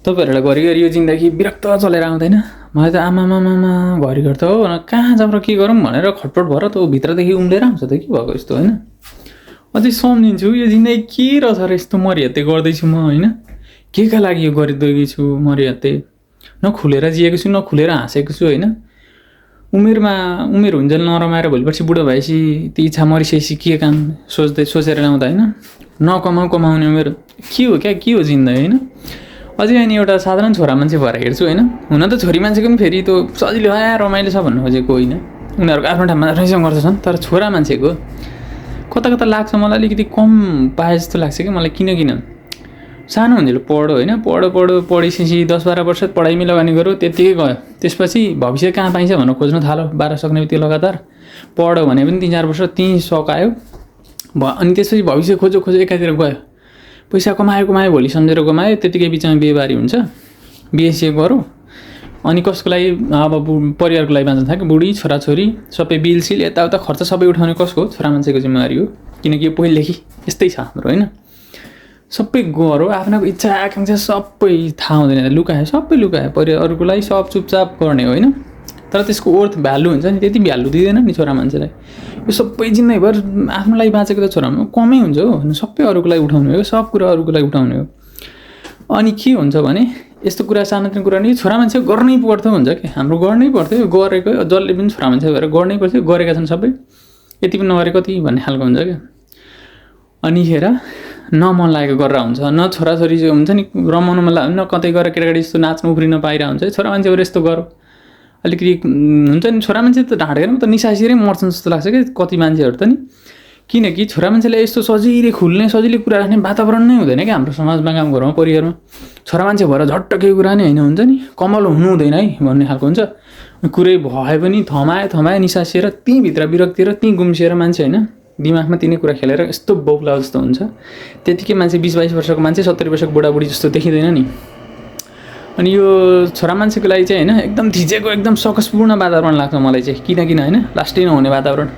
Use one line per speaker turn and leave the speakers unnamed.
तपाईँहरूलाई घरिघरि यो जिन्दगी विरक्त चलेर आउँदैन। मलाई त आमामामा घरिघरि त हो कहाँ जाऊँ र के गरौँ भनेर खटपट भएर त भित्रदेखि उम्लेर आउँछ त के भएको यस्तो होइन। अझै सम्झिन्छु यो जिन्दगी के रहेछ र यस्तो मरिहत्ते गर्दैछु म होइन। के का लागि यो गरिदिएको छु मरिहत्ते, न खुलेर जिएको छु न खुलेर हाँसेको छु होइन। उमेर हुन्जेल नरमाएर भोलिपर्सि बुढो भएपछि ती इच्छा मरिसकेपछि के काम सोचेर ल्याउँदा होइन। कमाउने उमेर के हो क्या, के हो जिन्दगी होइन। अझै अनि एउटा साधारण छोरा मान्छे भएर हेर्छु होइन। हुन त छोरी मान्छेको पनि फेरि त्यो सजिलो रमाइलो छ भन्नु खोजेको होइन, उनीहरूको आफ्नो ठाउँमा रहेछ गर्छन्। तर छोरा मान्छेको कता कता लाग्छ मलाई अलिकति कम पाए जस्तो लाग्छ कि मलाई। किन सानो हुन्जेल पढ्यो होइन, पढिसकेपछि 10-12 वर्ष पढाइमै लगानी गऱ्यो, त्यत्तिकै गयो। त्यसपछि भविष्य कहाँ पाइन्छ भनेर खोज्न थाल्यो। 12 सक्ने बित्तिकै लगातार पढ्यो भने पनि 3-4 वर्ष त्यहीँ सकायो। अनि त्यसपछि भविष्य खोज्यो एकातिर गयो। पैसा कमायो भोलि सम्झेर कमायो, त्यतिकै बिचमा बिहेबारी हुन्छ, बिहेसिए गरौँ। अनि कसको लागि अब परिवारको लागि बाँच्न थाल्यो। बुढी छोराछोरी सबै बिलसिल यताउता खर्च सबै उठाउने कसको हो? छोरा मान्छेको जिम्मेवारी हो। किनकि यो पहिलेदेखि यस्तै छ हाम्रो होइन। सबै गरौँ, आफ्नो इच्छा आकाङ्क्षा सबै थाहा हुँदैन, लुकायो, सबै लुकायो। परिवार अरूको लागि सब चुपचाप गर्ने होइन। तर त्यसको अर्थ भ्यालु हुन्छ नि, त्यति भ्यालु दिँदैन नि छोरा मान्छेलाई। यो सबै जिन्दगीभर आफ्नो लागि बाँचेको त छोरामा कमै हुन्छ हो। सबै अरूको लागि उठाउने हो, सब कुरा अरूको लागि उठाउने हो। अनि के हुन्छ भने यस्तो कुरा सानोतिनो कुरा नि छोरा मान्छे गर्नै पर्थ्यो हुन्छ कि। हाम्रो गर्नै पर्थ्यो, गरेको जसले पनि छोरा मान्छे भएर गर्नै पर्थ्यो, गरेका छन् सबै। यति पनि नगरे कति भन्ने खालको हुन्छ क्या। अनि हेर न मन लागेको गरेर हुन्छ, न छोराछोरी चाहिँ हुन्छ नि रमाउनु मन लाग्यो, न कतै गएर केटाकेटी यस्तो नाच्नु उफ्रिन पाइरहेको हुन्छ। छोरा मान्छेहरू यस्तो गरौँ अलिकति हुन्छ नि। छोरा मान्छे त ढाँटेर त निसासिरै मर्छन् जस्तो लाग्छ कि कति मान्छेहरू त नि। किनकि छोरा मान्छेलाई यस्तो सजिलै सजिलै कुरा राख्ने वातावरण नै हुँदैन क्या हाम्रो समाजमा, काम घरमा, परिवारमा। छोरा मान्छे भएर झट्ट केही कुरा नै होइन हुन्छ नि, कमल हुनु हुँदैन है भन्ने खालको हुन्छ। कुरै भए पनि थमाए निसासिएर त्यहीँभित्र विरक्तिएर त्यहीँ गुम्सिएर मान्छे होइन, दिमागमा तिनै कुरा खेलेर यस्तो बौला जस्तो हुन्छ। त्यतिकै मान्छे 20-22 वर्षको मान्छे 70 वर्षको बुढाबुढी जस्तो देखिँदैन नि। अनि यो छोरा मान्छेको लागि चाहिँ होइन एकदम थिचेको एकदम सकसपूर्ण वातावरण लाग्छ मलाई चाहिँ। किन होइन लास्टै नहुने वातावरण।